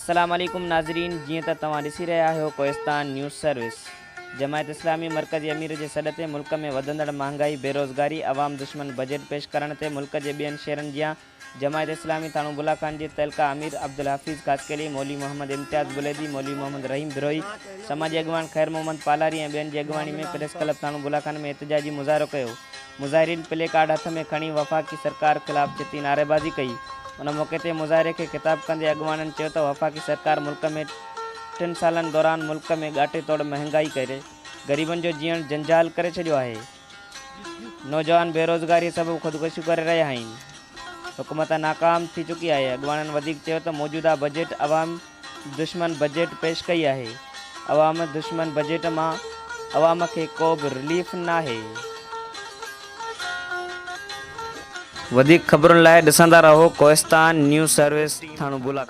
अस्सलाम वालेकुम नाज़रीन, जीअं त तव्हां ॾिसी रहिया आहियो कोहिस्तान न्यूज़ सर्विस। जमायत इस्लामी मरकज़ी अमीर जे सॾ ते मुल्क में वधंदड़ महांगाई, बेरोज़गारी, अवाम दुश्मन बजट पेश करण ते मुल्क जे ॿियनि शहरनि जियां जमायत इस्लामी ٿاڻو بولا जे तहलका अमीर अब्दुल हफ़ीज़ कासकेली, मौलवी मोहम्मद इम्तियाज़ बुलेदी, मौलवी मोहम्मद रहीम बिरोही, समाजी अॻवान ख़ैर मोहम्मद पालारी ऐं ॿियनि जी अॻवानी में प्रेस क्लब ٿاڻو بولا में एहतजाजी मुज़ाहिरो कयो। मुज़ाहिरीन प्ले कार्ड हथ में खणी वफ़ाक़ी सरकार ख़िलाफ़ चिती नारेबाज़ी कई। उन मौक़े ते मुज़ाहिरे खे ख़िताब कंदे अॻवाननि चयो त वफ़ाक़ी सरकार मुल्क में 3 सालनि दौरान मुल्क में ॻाटे तोड़ महांगाई करे ग़रीबनि जो जीअण जंजाल करे छॾियो आहे। नौजवान बेरोज़गारी सबबि ख़ुदकुशियूं करे रहिया आहिनि। हुकूमत नाकाम थी चुकी आहे। अॻवाननि वधीक चयो त मौजूदा बजट अवाम दुश्मन बजट पेश कई आहे। अवाम दुश्मन बजट मां अवाम खे को बि रिलीफ नाहे। वधीक ख़बरुनि लाइ ॾिसंदा रहो कोहिस्तान न्यूज़ सर्विस ٿاڻو بولا।